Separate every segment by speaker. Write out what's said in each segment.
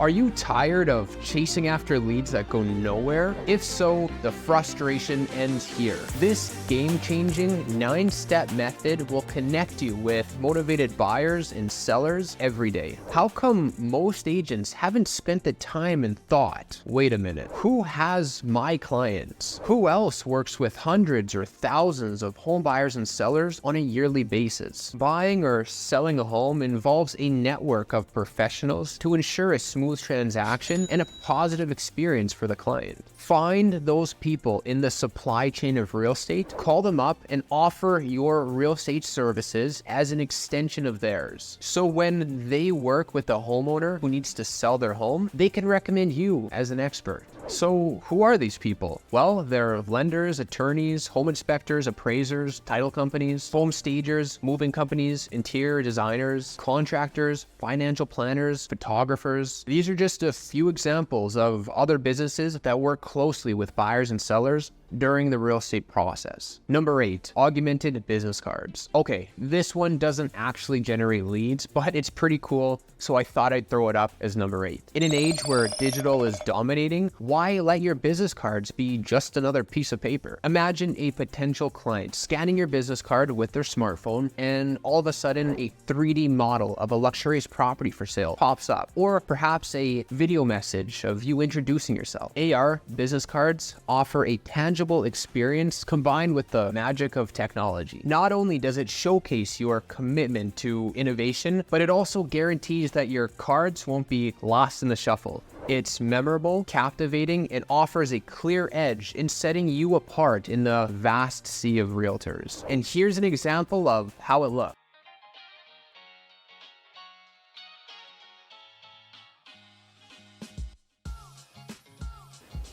Speaker 1: Are you tired of chasing after leads that go nowhere? If so, the frustration ends here. This game-changing 9-step method will connect you with motivated buyers and sellers every day. How come most agents haven't spent the time and thought, wait a minute, who has my clients? Who else works with hundreds or thousands of home buyers and sellers on a yearly basis? Buying or selling a home involves a network of professionals to ensure a smooth transaction and a positive experience for the client. Find those people in the supply chain of real estate, call them up, and offer your real estate services as an extension of theirs. So when they work with a homeowner who needs to sell their home, they can recommend you as an expert. So who are these people? Well, they're lenders, attorneys, home inspectors, appraisers, title companies, home stagers, moving companies, interior designers, contractors, financial planners, photographers. These are just a few examples of other businesses that work closely with buyers and sellers during the real estate process. Number 8, augmented business cards. Okay, this one doesn't actually generate leads, but it's pretty cool, so I thought I'd throw it up as number 8. In an age where digital is dominating, why let your business cards be just another piece of paper? Imagine a potential client scanning your business card with their smartphone, and all of a sudden a 3D model of a luxurious property for sale pops up, or perhaps a video message of you introducing yourself. AR business cards offer a tangible experience combined with the magic of technology. Not only does it showcase your commitment to innovation, but it also guarantees that your cards won't be lost in the shuffle. It's memorable, captivating, and offers a clear edge in setting you apart in the vast sea of realtors. And here's an example of how it looks.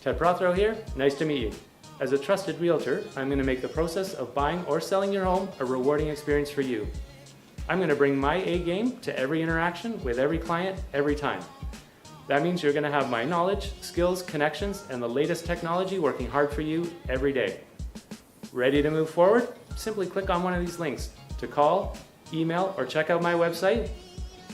Speaker 2: Ted Prothero here, nice to meet you. As a trusted realtor, I'm going to make the process of buying or selling your home a rewarding experience for you. I'm going to bring my A game to every interaction with every client, every time. That means you're going to have my knowledge, skills, connections, and the latest technology working hard for you every day. Ready to move forward? Simply click on one of these links to call, email, or check out my website.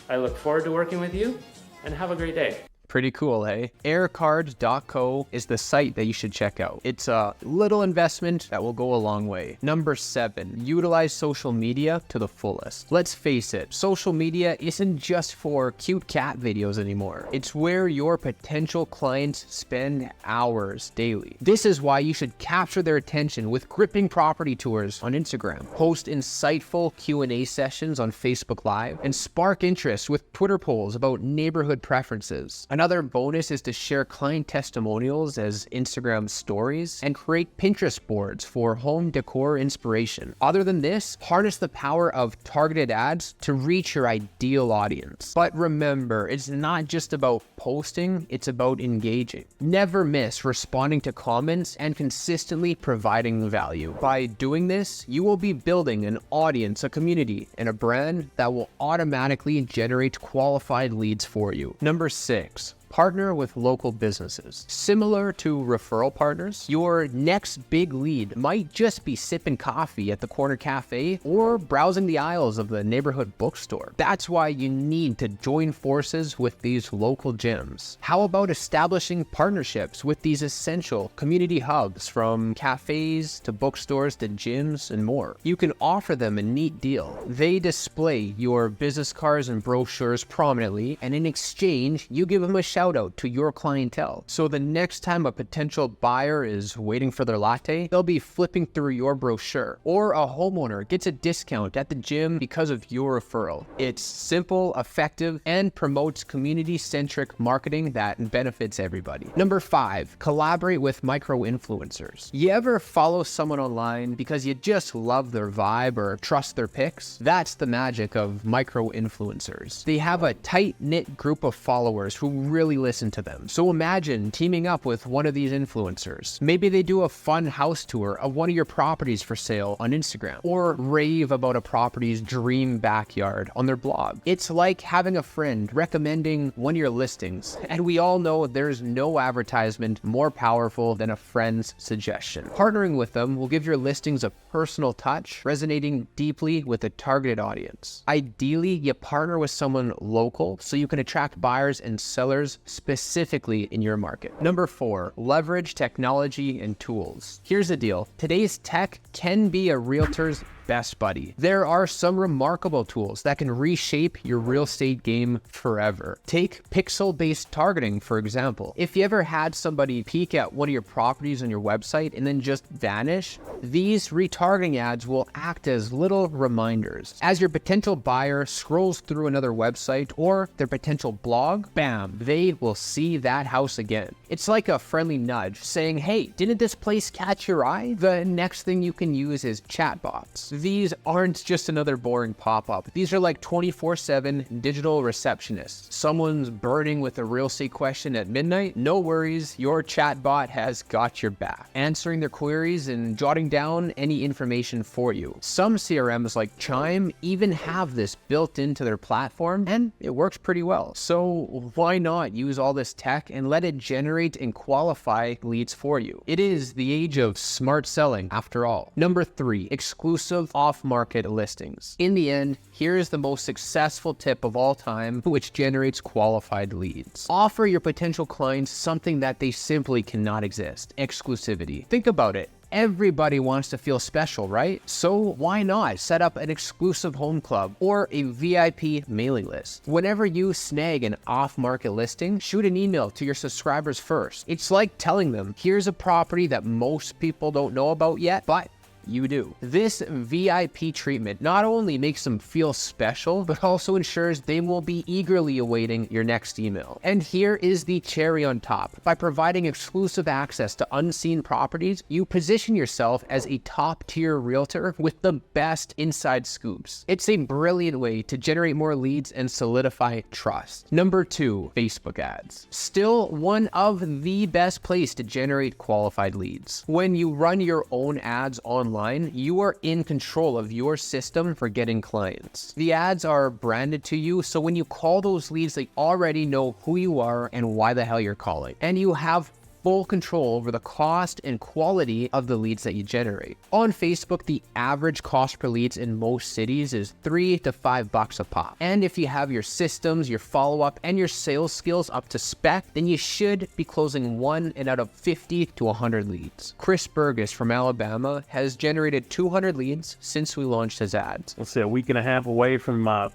Speaker 2: I look forward to working with you, and have a great day.
Speaker 1: Pretty cool, hey? Aircards.co is the site that you should check out. It's a little investment that will go a long way. Number 7, utilize social media to the fullest. Let's face it, social media isn't just for cute cat videos anymore. It's where your potential clients spend hours daily. This is why you should capture their attention with gripping property tours on Instagram, host insightful Q&A sessions on Facebook Live, and spark interest with Twitter polls about neighborhood preferences. Another bonus is to share client testimonials as Instagram stories and create Pinterest boards for home decor inspiration. Other than this, harness the power of targeted ads to reach your ideal audience. But remember, it's not just about posting, it's about engaging. Never miss responding to comments and consistently providing value. By doing this, you will be building an audience, a community, and a brand that will automatically generate qualified leads for you. Number 6, partner with local businesses. Similar to referral partners, your next big lead might just be sipping coffee at the corner cafe or browsing the aisles of the neighborhood bookstore. That's why you need to join forces with these local gems. How about establishing partnerships with these essential community hubs, from cafes to bookstores to gyms and more? You can offer them a neat deal. They display your business cards and brochures prominently, and in exchange, you give them a shout out to your clientele. So the next time a potential buyer is waiting for their latte, they'll be flipping through your brochure. Or a homeowner gets a discount at the gym because of your referral. It's simple, effective, and promotes community-centric marketing that benefits everybody. Number 5, collaborate with micro-influencers. You ever follow someone online because you just love their vibe or trust their picks? That's the magic of micro-influencers. They have a tight-knit group of followers who really listen to them. So imagine teaming up with one of these influencers. Maybe they do a fun house tour of one of your properties for sale on Instagram, or rave about a property's dream backyard on their blog. It's like having a friend recommending one of your listings, and we all know there's no advertisement more powerful than a friend's suggestion. Partnering with them will give your listings a personal touch, resonating deeply with a targeted audience. Ideally, you partner with someone local so you can attract buyers and sellers specifically in your market. Number 4, leverage technology and tools. Here's the deal. Today's tech can be a realtor's best buddy. There are some remarkable tools that can reshape your real estate game forever. Take pixel-based targeting, for example. If you ever had somebody peek at one of your properties on your website and then just vanish, these retargeting ads will act as little reminders. As your potential buyer scrolls through another website or their potential blog, bam, they will see that house again. It's like a friendly nudge saying, hey, didn't this place catch your eye? The next thing you can use is chatbots. These aren't just another boring pop-up. These are like 24/7 digital receptionists. Someone's burning with a real estate question at midnight? No worries, your chatbot has got your back, answering their queries and jotting down any information for you. Some CRMs like Chime even have this built into their platform, and it works pretty well. So why not use all this tech and let it generate and qualify leads for you? It is the age of smart selling after all. Number 3, exclusive off-market listings. In the end, here's the most successful tip of all time, which generates qualified leads. Offer your potential clients something that they simply cannot exist: exclusivity. Think about it. Everybody wants to feel special, right? So why not set up an exclusive home club or a VIP mailing list? Whenever you snag an off-market listing, shoot an email to your subscribers first. It's like telling them, here's a property that most people don't know about yet, but you do. This VIP treatment not only makes them feel special, but also ensures they will be eagerly awaiting your next email. And here is the cherry on top. By providing exclusive access to unseen properties, you position yourself as a top-tier realtor with the best inside scoops. It's a brilliant way to generate more leads and solidify trust. Number 2, Facebook ads. Still one of the best places to generate qualified leads. When you run your own ads online, you are in control of your system for getting clients. The ads are branded to you, so when you call those leads, they already know who you are and why the hell you're calling. And you have full control over the cost and quality of the leads that you generate. On Facebook, the average cost per leads in most cities is $3 to $5 a pop. And if you have your systems, your follow-up, and your sales skills up to spec, then you should be closing 1 out of 50 to 100 leads. Chris Burgess from Alabama has generated 200 leads since we launched his ads.
Speaker 3: Let's say a week and a half away from my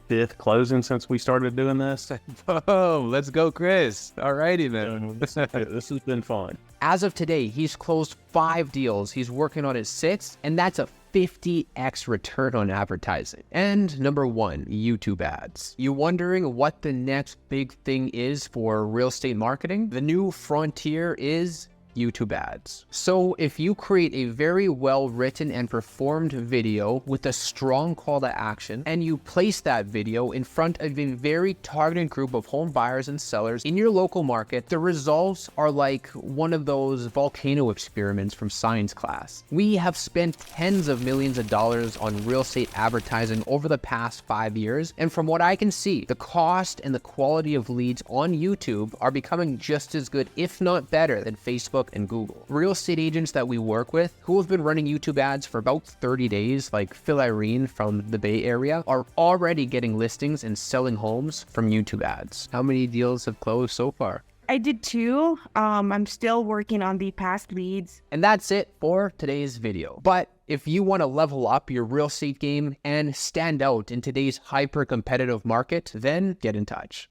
Speaker 3: 5th closing since we started doing this.
Speaker 1: Oh, let's go, Chris. All righty, man.
Speaker 3: This has been fun.
Speaker 1: As of today, he's closed 5 deals. He's working on his 6th, and that's a 50x return on advertising. And number 1, YouTube ads. You wondering what the next big thing is for real estate marketing? The new frontier is YouTube ads. So if you create a very well written and performed video with a strong call to action, and you place that video in front of a very targeted group of home buyers and sellers in your local market, the results are like one of those volcano experiments from science class. We have spent tens of millions of dollars on real estate advertising over the past 5 years, and from what I can see, the cost and the quality of leads on YouTube are becoming just as good, if not better, than Facebook and Google. Real estate agents that we work with who have been running YouTube ads for about 30 days, like Phil Irene from the Bay Area, are already getting listings and selling homes from YouTube ads. How many deals have closed so far?
Speaker 4: I did 2. I'm still working on the past leads.
Speaker 1: And that's it for today's video. But if you want to level up your real estate game and stand out in today's hyper-competitive market, then get in touch.